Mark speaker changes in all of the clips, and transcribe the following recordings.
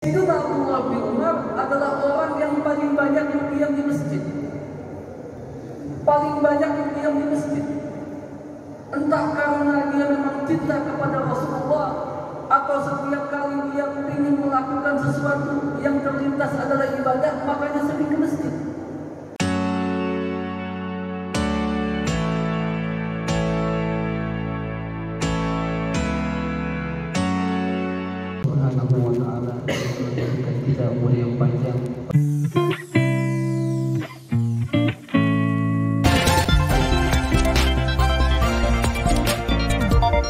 Speaker 1: Sayyidina Abdullah bin Umar adalah orang yang paling banyak diam di masjid. Paling banyak diam di masjid. Entah karena dia memang cinta kepada Rasulullah, atau setiap kali dia ingin melakukan sesuatu yang terlintas adalah ibadah, makanya sering ke masjid.
Speaker 2: Subhanahu wa ta'ala memberikan kita umur yang panjang.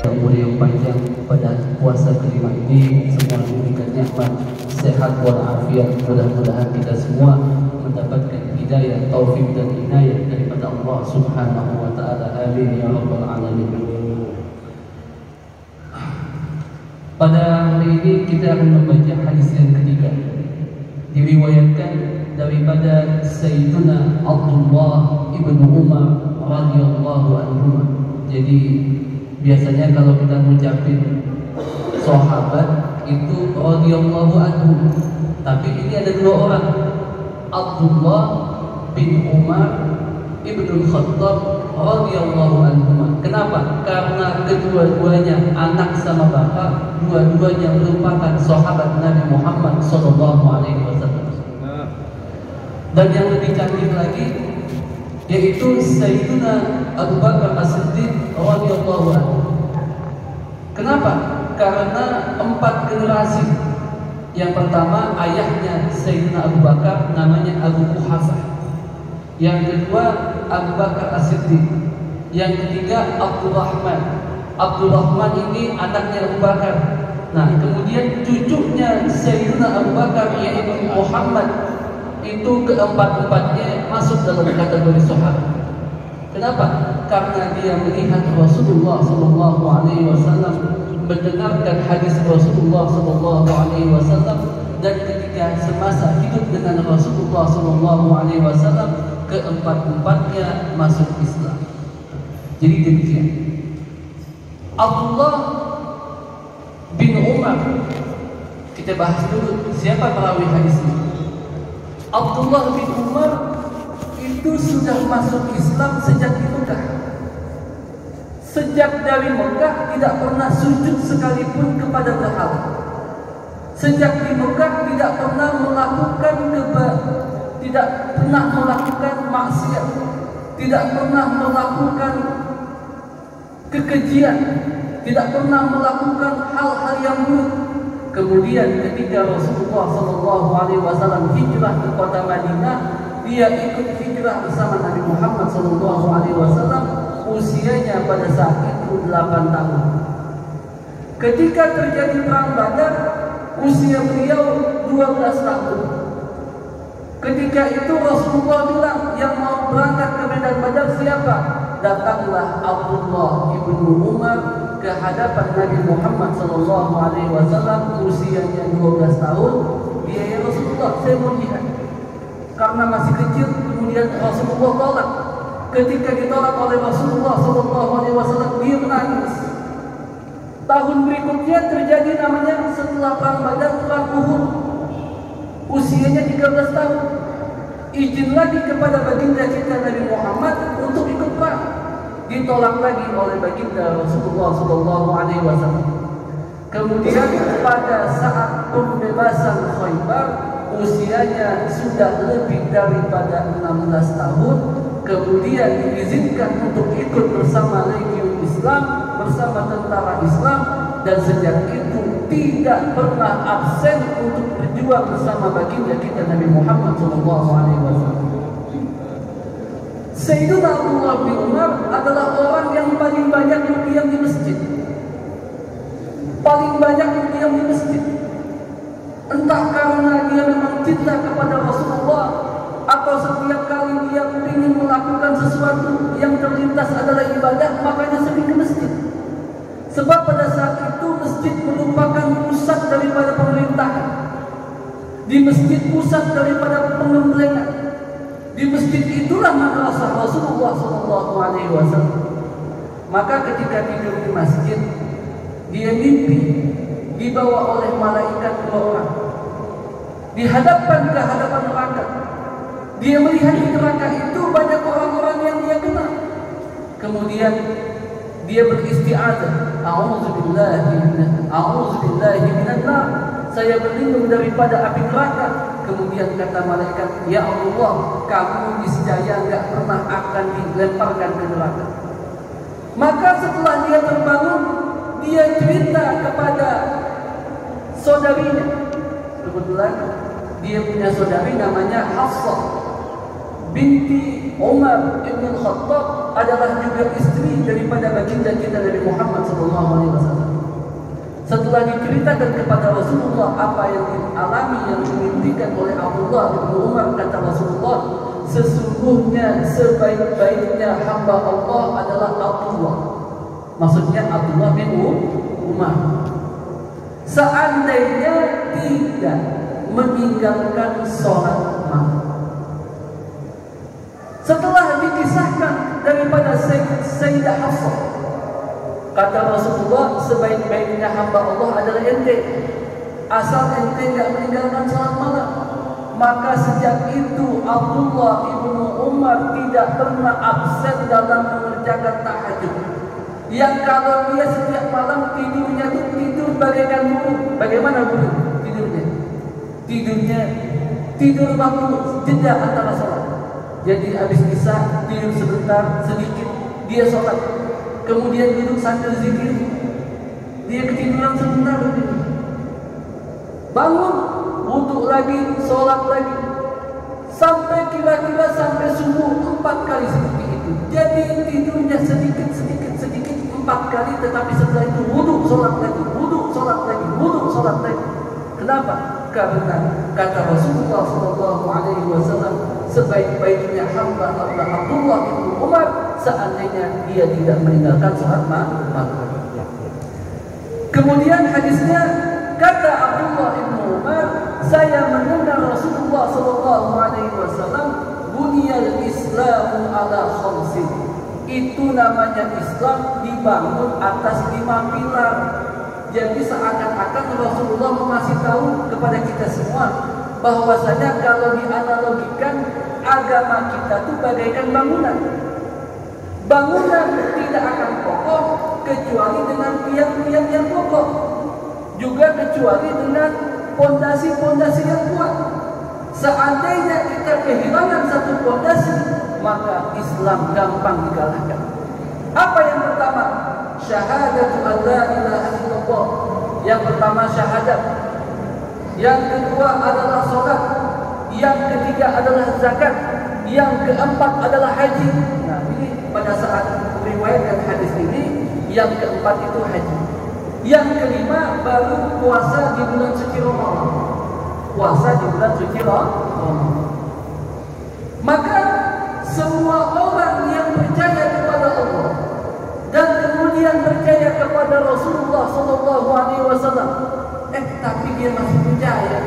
Speaker 2: Umur yang panjang pada puasa kelima ini, semua diberikan nikmat sehat walafiat. Mudah-mudahan kita semua mendapatkan hidayah, taufik dan inayah daripada Allah Subhanahu wa ta'ala. Amin ya rabbal alamin. Pada hari ini kita akan membaca hadis yang ketiga, diriwayatkan daripada Sayyiduna Abdullah ibnu Umar radhiyallahu anhu. Jadi biasanya kalau kita mengucapin sahabat itu radhiyallahu anhu, tapi ini ada dua orang, Abdullah bin Umar ibnu Khattab radhiyallahu anhu. Kenapa? Karena kedua-duanya anak sama bapak, dua-duanya merupakan sahabat Nabi Muhammad sallallahu alaihi wasallam. Dan yang lebih canggih lagi yaitu Sayyidina Abu Bakar As-Siddiq radhiyallahu anhu. Kenapa? Karena 4 generasi. Yang pertama ayahnya Sayyidina Abu Bakar namanya Abu Quhafah. Yang kedua Abu Bakar As-Siddiq. Yang ketiga Abdurrahman. Abdurrahman ini anaknya Abu Bakar. Nah, kemudian cucunya Sayyidina Abu Bakar yaitu Muhammad, itu keempat-empatnya masuk dalam kategori sahabat. Kenapa? Karena dia melihat Rasulullah sallallahu alaihi wasallam, mendengarkan hadis Rasulullah sallallahu alaihi wasallam, dan ketika semasa hidup dengan Rasulullah sallallahu alaihi wasallam, keempat-empatnya masuk Islam. Jadi demikian. Abdullah bin Umar, kita bahas dulu siapa perawi hadis ini. Abdullah bin Umar itu sudah masuk Islam sejak di Mekah. Sejak dari Mekah tidak pernah sujud sekalipun kepada berhala. Sejak di Mekah tidak pernah melakukan maksiat, tidak pernah melakukan kekejian, tidak pernah melakukan hal-hal yang buruk. Kemudian ketika Rasulullah SAW hijrah ke kota Madinah, dia ikut hijrah bersama Nabi Muhammad SAW. Usianya pada saat itu 8 tahun. Ketika terjadi perang Badar, usia beliau 12 tahun. Ketika itu Rasulullah bilang, yang mau berangkat ke medan Badar siapa? Datanglah Abdullah ibnu Umar ke hadapan Nabi Muhammad SAW. Usianya 12 tahun. Dia, ya Rasulullah, saya mau jihad. Karena masih kecil, kemudian Rasulullah tolak. Ketika ditolak oleh Rasulullah SAW, dia menangis. Tahun berikutnya terjadi namanya setelah perang Badar, perang Uhud. Usianya 13 tahun. Izin lagi kepada baginda kita Nabi Muhammad untuk ikut perang. Ditolak lagi oleh baginda Rasulullah SAW. Kemudian pada saat pembebasan Khaybar, usianya sudah lebih daripada 16 tahun. Kemudian diizinkan untuk ikut bersama Legiun Islam, bersama tentara Islam, dan sejak itu tidak pernah absen untuk berjuang bersama baginda kita Nabi Muhammad SAW. Sayyidina Abdullah bin Umar adalah orang yang paling banyak diam di masjid. Paling banyak diam di masjid. Entah karena dia memang cinta kepada Rasulullah, atau setiap kali dia ingin melakukan sesuatu yang terlintas adalah ibadah, makanya sering ke masjid. Sebab pada saat itu masjid merupakan pusat daripada pemerintahan. Di masjid pusat daripada pengembelengan. Di masjid itulah madrasah Rasulullah SAW. Maka ketika tidur di masjid, dia mimpi dibawa oleh malaikat 2 orang.
Speaker 1: dihadapkan ke hadapan neraka. Dia melihat di neraka itu banyak orang-orang yang dia kenal. Kemudian dia beristi'adzah, a'udzubillahi minan nar. Saya berlindung daripada api neraka. Kemudian kata malaikat, ya Allah, kamu niscaya enggak pernah akan dilemparkan ke neraka. Maka setelah dia terbangun, dia cerita kepada saudarinya. Kebetulan dia punya saudari namanya Hafsah binti Umar ibn Khattab, adalah juga istri daripada baginda kita Nabi Muhammad SAW. Setelah diceritakan kepada Rasulullah apa yang dialami, yang dimimpikan oleh Abdullah bin Umar, kata Rasulullah, sesungguhnya sebaik-baiknya hamba Allah adalah Abdullah. Maksudnya Abdullah bin Umar. Seandainya tidak meninggalkan sholat malam. Setelah dikisahkan daripada Sayyidah Hafsah, kata Rasulullah, sebaik-baiknya hamba Allah adalah ente, asal ente tidak meninggalkan sholat malam. Maka sejak itu Abdullah ibnu Umar tidak pernah absen dalam mengerjakan tahajud. Yang kalau dia setiap malam tidurnya itu tidur bagaikan burung. Bagaimana burung tidurnya? Tidurnya tidur waktu jeda antara sholat. Jadi habis isya tidur sebentar sedikit, dia sholat. Kemudian duduk sambil zikir, dia ketiduran sebentar, bangun, wudhu lagi, sholat lagi, sampai kira-kira sampai subuh 4 kali seperti itu. Jadi tidurnya sedikit 4 kali, tetapi setelah itu wudhu, sholat lagi, wudhu, sholat lagi, wudhu, sholat lagi. Kenapa? Karena kata Rasulullah SAW, sebaik-baiknya hamba adalah Abdullah bin Umar, seandainya dia tidak meninggalkan sholat malam. Kemudian hadisnya, kata Abdullah bin Umar, saya mendengar Rasulullah SAW, buniyal Islamu ala khamsin. Itu namanya Islam dibangun atas 5 pilar. Jadi seakan-akan Rasulullah mengasih tahu kepada kita semua bahwasanya kalau dianalogikan agama kita itu bagaikan bangunan. Bangunan tidak akan kokoh kecuali dengan tiang-tiang yang kokoh, juga kecuali dengan pondasi-pondasi yang kuat. Seandainya kita kehilangan satu pondasi, maka Islam gampang dikalahkan. Apa yang pertama? Syahadatu an la ilaha illallah. Yang pertama syahadat. Yang kedua adalah sholat. Yang ketiga adalah zakat. Yang keempat adalah haji. Nah, ini pada saat riwayat hadis ini, yang keempat itu haji. Yang kelima baru puasa di bulan suci Ramadan. Puasa di bulan suci Ramadan. Maka semua orang yang percaya kepada Allah dan kemudian percaya kepada Rasulullah SAW, tapi dia masih percaya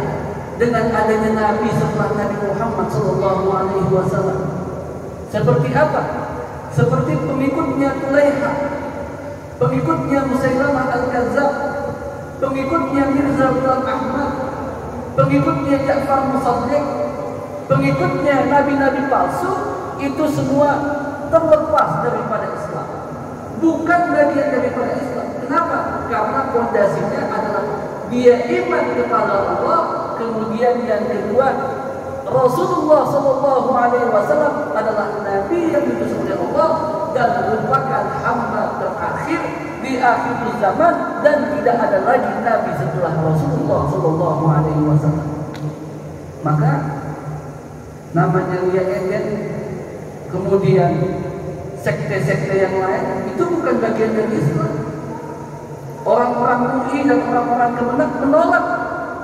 Speaker 1: dengan adanya Nabi setelah Nabi Muhammad SAW. Seperti apa? Seperti pengikutnya Tulaiha, pengikutnya Musailamah Al-Kadzab, pengikutnya Mirza Ghulam Ahmad, pengikutnya Ja'far Musaddiq, pengikutnya nabi-nabi palsu. Itu semua terlepas daripada Islam, bukan bagian daripada Islam. Kenapa? Karena fondasinya adalah dia iman kepada Allah. Kemudian yang kedua, Rasulullah SAW adalah Nabi yang diutus oleh Allah dan merupakan hamba terakhir di akhir zaman, dan tidak ada lagi Nabi setelah Rasulullah SAW. Maka namanya Riyadiyah, kemudian sekte-sekte yang lain, itu bukan bagian dari Islam. Orang-orang UI dan orang-orang Kemenak menolak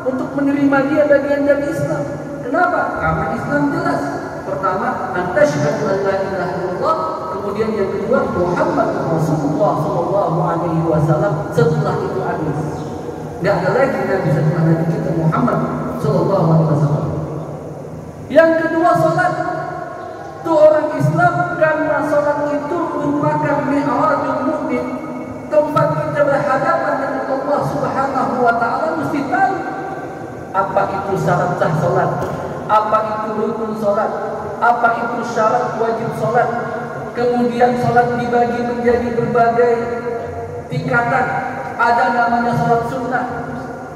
Speaker 1: untuk menerima dia bagian dari Islam. Kenapa? Karena Islam jelas. Pertama, antasyhadu an la ilaha illallah. Kemudian yang kedua, Muhammad Rasulullah SAW. Setelah itu habis. Tidak ada lagi Nabi setelah Nabi kita Muhammad SAW. Yang kedua, sholat. Itu orang Islam, karena sholat itu merupakan mi'rajul mukmin, tempat kita berhadapan dengan Allah Subhanahu wa Ta'ala. Mesti tahu Apa itu syarat sah sholat? Apa itu rukun sholat? Apa itu syarat wajib sholat? Kemudian sholat dibagi menjadi berbagai tingkatan. Ada namanya sholat sunnah,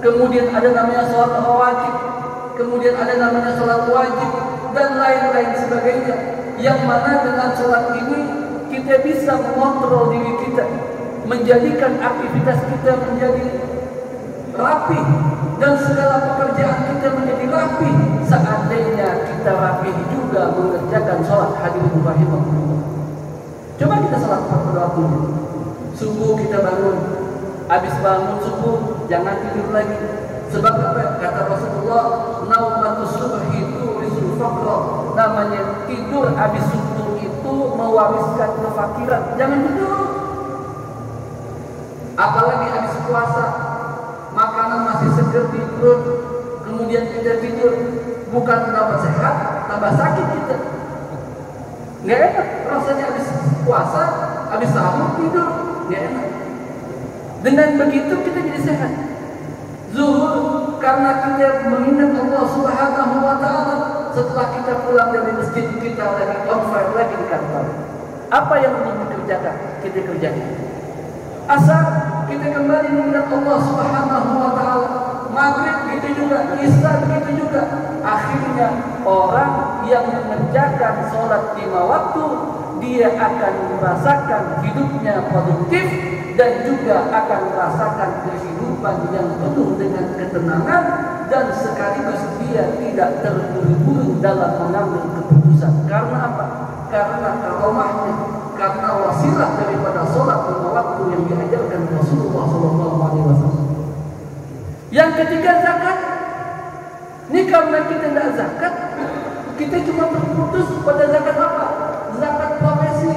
Speaker 1: kemudian ada namanya sholat rawatib, kemudian ada namanya sholat wajib, dan lain-lain sebagainya. Yang mana dengan sholat ini kita bisa mengontrol diri kita, menjadikan aktivitas kita menjadi rapi, dan segala pekerjaan kita menjadi rapi. Seandainya kita rapi juga mengerjakan sholat, hadirin rahimahumullah. Coba kita sholat pada waktunya. Subuh kita bangun, habis bangun subuh jangan tidur lagi. Sebab apa? Kata Rasulullah, naumatus subhi turisul faqra. Namanya tidur habis subuh itu mewariskan kefakiran. Jangan tidur. Apalagi habis puasa, makanan masih segar di perut, kemudian kita tidur, bukan tambah sehat, tambah sakit kita. Nggak enak rasanya habis puasa, habis sahur tidur, nggak enak. Dengan begitu kita jadi sehat. Zuhur karena kita mengingat Allah Subhanahu wa Ta'ala. Setelah kita pulang dari masjid, kita lagi on fire lagi di kantor. Apa yang perlu dikerjakan? Kita kerjakan. Asar kita kembali mengingat Allah Subhanahu wa Ta'ala. Maghrib begitu juga, Isya begitu juga. Akhirnya orang yang mengerjakan sholat 5 waktu, dia akan merasakan hidupnya produktif dan juga akan merasakan kehidupan yang penuh dengan ketenangan, dan sekaligus dia tidak terburu-buru dalam mengambil keputusan. Karena apa? Karena karomahnya, karena wasilah daripada sholat 5 waktu yang diajarkan Rasulullah SAW. Yang ketiga, zakat. Ini karena kita tidak zakat, kita cuma terputus pada zakat apa? Zakat profesi.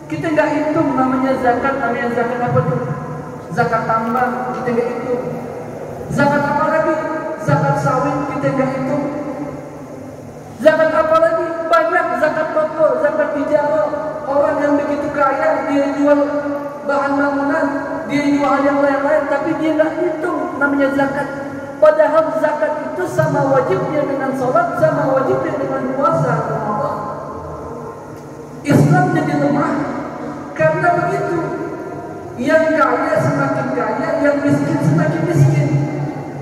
Speaker 1: Kita nggak hitung namanya zakat apa tuh? Zakat tambang kita nggak hitung. Zakat apa lagi? Zakat sawit kita nggak hitung. Zakat apa lagi? Banyak zakat toko, zakat tijarah. Orang yang begitu kaya dia jual bahan bangunan, dia jual yang lain-lain, tapi dia nggak hitung namanya zakat. Padahal zakat itu sama wajibnya dengan sholat, sama wajibnya dengan puasa. Islam jadi lemah karena begitu. Yang kaya semakin kaya, yang miskin semakin miskin.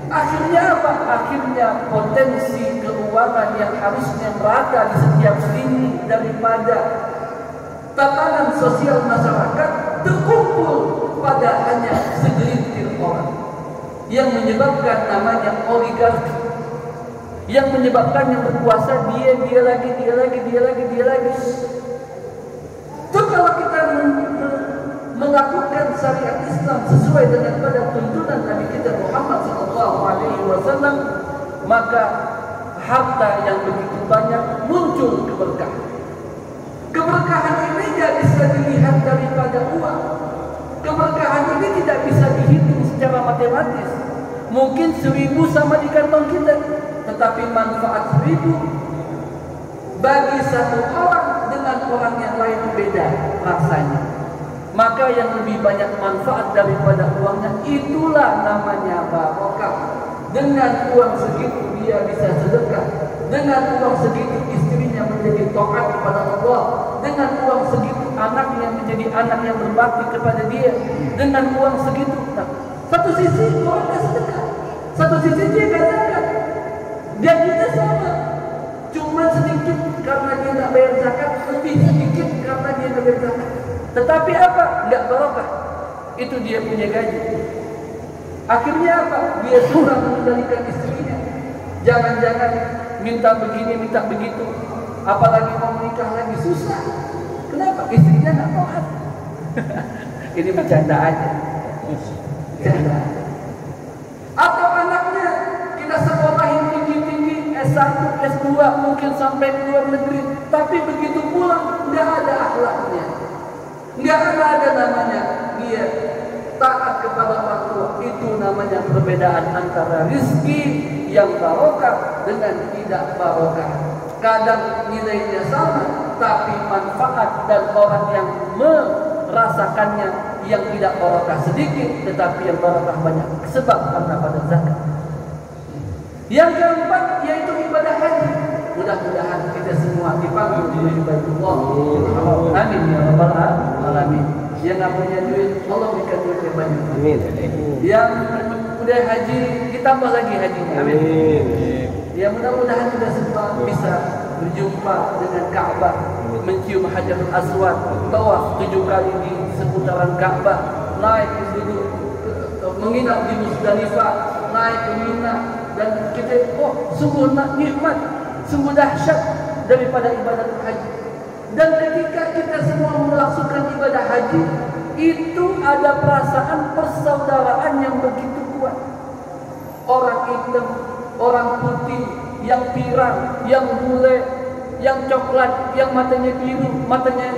Speaker 1: Akhirnya apa? Akhirnya potensi keuangan yang harusnya merata di setiap lini daripada tatanan sosial masyarakat terkumpul pada hanya segelintir orang, yang menyebabkan namanya oligarki, yang menyebabkan yang berkuasa dia lagi. Itu kalau kita melakukan syariat Islam sesuai dengan pada tuntunan Nabi kita Muhammad SAW, maka harta yang begitu banyak muncul keberkahan. Keberkahan ini tidak bisa dilihat daripada uang. Keberkahan ini tidak bisa dihitung secara matematis. Mungkin 1000 sama di kantong kita, tetapi manfaat 1000 bagi satu orang dengan orang yang lain beda rasanya. Maka yang lebih banyak manfaat daripada uangnya, itulah namanya barokah. Dengan uang segitu dia bisa sedekah. Dengan uang segitu istrinya menjadi taat kepada Allah. Dengan uang segitu anaknya menjadi anak yang berbakti kepada dia. Dengan uang segitu, satu sisi orang tidak sedekah, satu sisi dia tidak zakat. Gajinya sama, cuma sedikit karena dia tidak bayar zakat, lebih sedikit karena dia tidak bayar zakat. Tetapi apa? Tidak barokah. Itu dia punya gaji. Akhirnya apa? Dia susah mengendalikan istrinya. Jangan-jangan minta begini, minta begitu. Apalagi mau menikah lagi susah. Kenapa? Istrinya tidak taat. Ini bercanda aja. Bercanda aja. Atau anaknya kita sekolahin tinggi-tinggi, S1, S2, mungkin sampai ke luar negeri. Tapi begitu pulang, tidak ada akhlaknya. Nggak ada namanya dia taat kepada orang tua. Itu namanya perbedaan antara rizki yang barokah dengan tidak barokah. Kadang nilainya sama, tapi manfaat dan orang yang merasakannya yang tidak barokah sedikit, tetapi yang barokah banyak. Sebab karena pada zakat. Yang keempat yaitu ibadah haji. Mudah-mudahan kita semua dipanggil di Baitullah. Amin ya rabbal alamin. Yang nggak punya duit, Allah berikan duit yang banyak.
Speaker 3: Amin.
Speaker 1: Yang udah haji, ditambah lagi hajinya. Amin. Ya mudah-mudahan kita semua bisa berjumpa dengan Ka'bah, mencium Hajarul Aswad, tawaf 7 kali di seputaran Ka'bah, naik dulu menginap di Musdalifah, naik ke Mina, dan kita sungguh nikmat, sungguh dahsyat daripada ibadah haji. Dan ketika kita semua melaksanakan ibadah haji, itu ada perasaan persaudaraan yang begitu kuat. Orang hitam, orang putih, yang pirang, yang bule, yang coklat, yang matanya biru, matanya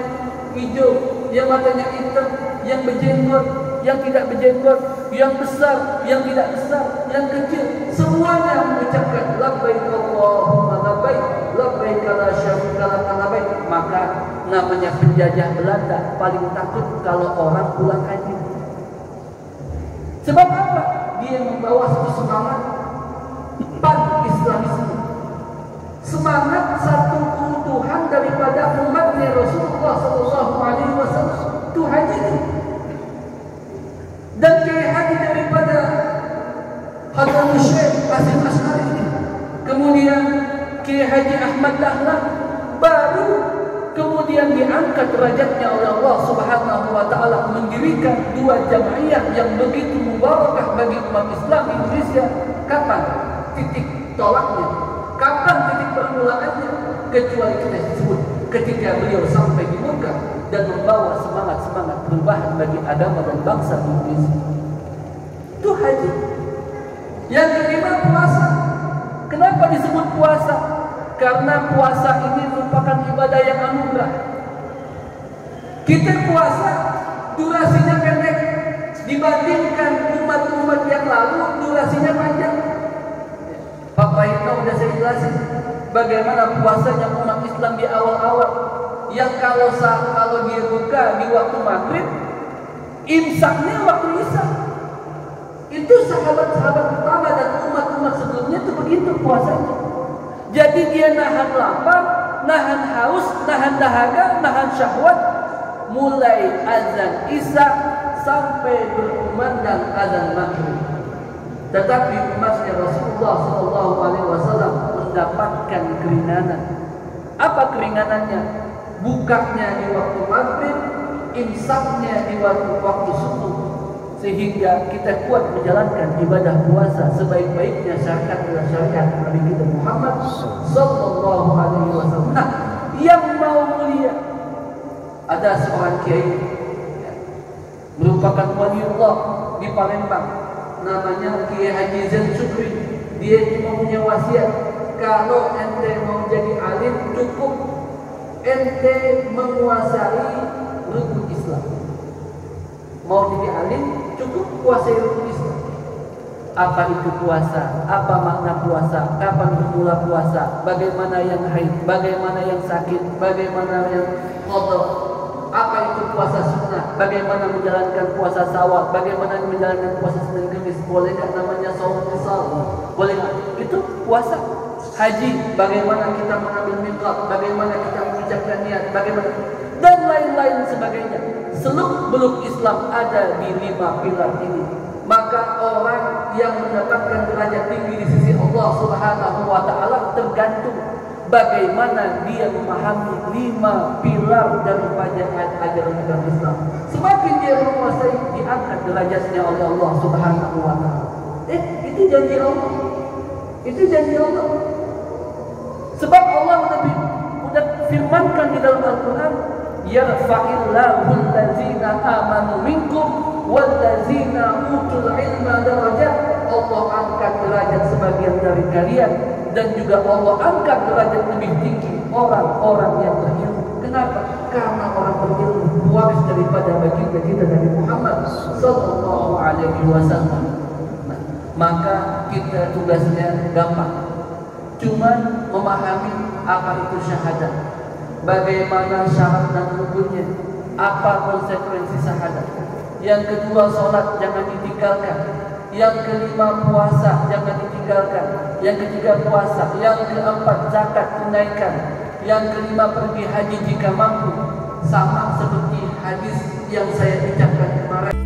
Speaker 1: hijau, yang matanya hitam, yang berjenggot, yang tidak berjenggot, yang besar, yang tidak besar, yang kecil, semuanya mengucapkan labbaik Allahumma labbaik, labbaik la syarika lak labbaik. Maka namanya penjajah Belanda paling takut kalau orang pulang haji. Sebab apa? Dia membawa satu semangat pan-Islamisme, semangat satu keutuhan daripada umatnya Rasulullah SAW. Itu haji itu. Dan Kiai Haji daripada Hadratus Syekh Hasyim Asy'ari ini, kemudian Kiai Haji Ahmad Dahlan, baru kemudian diangkat derajatnya oleh Allah Subhanahu wa taala, mendirikan 2 jamaiyah yang begitu mubarakah bagi umat Islam Indonesia. Kapan titik tolaknya? Kapan titik permulaannya? Kecuali kita sebut ketika beliau sampai di Mekah dan membawa semangat-semangat perubahan bagi agama dan bangsa Indonesia. Itu haji. Yang kelima, puasa. Kenapa disebut puasa? Karena puasa ini merupakan ibadah yang anugerah. Kita puasa durasinya pendek dibandingkan umat-umat yang lalu, durasinya panjang. Pak Praitno udah saya jelasin bagaimana puasanya umat Islam di awal-awal, yang kalau dia buka di waktu maghrib, imsaknya waktu isya. Itu sahabat-sahabat pertama dan umat-umat sebelumnya itu begitu puasanya. Jadi dia nahan lapar, nahan haus, nahan dahaga, nahan syahwat, mulai azan isya sampai berkumandang azan maghrib. Tetapi umatnya Rasulullah SAW mendapatkan keringanan. Apa keringanannya? Bukanya di waktu maghrib, imsaknya di waktu subuh, sehingga kita kuat menjalankan ibadah puasa sebaik-baiknya syariat adalah syariat Nabi kita Muhammad SAW. Nah, yang mau mulia, ada seorang kiai merupakan waliullah di Palembang, namanya Kiai Haji Zain Syukri. Dia cuma punya wasiat, kalau ente mau jadi alim cukup ente menguasai rukun Islam. Mau jadi alim cukup kuasai rukun Islam. Apa itu puasa? Apa makna puasa? Kapan bermula puasa? Bagaimana yang haid? Bagaimana yang sakit? Bagaimana yang qadha? Apa itu puasa sunnah? Bagaimana menjalankan puasa Syawal? Bagaimana menjalankan puasa Senin Kamis? Bolehkah namanya shaum qisar? Boleh nggak? Itu puasa. Haji, bagaimana kita mengambil miqat? Bagaimana kita mengucapkan niat? Bagaimana? Dan lain-lain sebagainya. Seluk-beluk Islam ada di 5 pilar ini. Maka orang yang mendapatkan derajat tinggi di sisi Allah Subhanahu wa taala tergantung bagaimana dia memahami 5 pilar daripada ajaran agama Islam. Semakin dia menguasai, diangkat derajatnya oleh Allah Subhanahu wa taala. Itu janji Allah. Itu janji Allah. Sebab Allah sudah firmankan di dalam Al-Qur'an, yarfa'illahu allazina amanu minkum wallazina utul ilma darajat. Allah angkat derajat sebagian dari kalian, dan juga Allah angkat derajat lebih tinggi orang-orang yang berilmu. Kenapa? Karena orang berilmu waris daripada baginda kita Nabi Muhammad sallallahu alaihi wasallam. Maka kita tugasnya gampang, cuman memahami apa itu syahadat, bagaimana syarat dan rukunnya, apa konsekuensi syahadat. Yang kedua, sholat jangan ditinggalkan. Yang kelima, puasa jangan ditinggalkan. Yang ketiga, puasa. Yang keempat, zakat tunaikan. Yang kelima, pergi haji jika mampu. Sama seperti hadis yang saya ucapkan kemarin.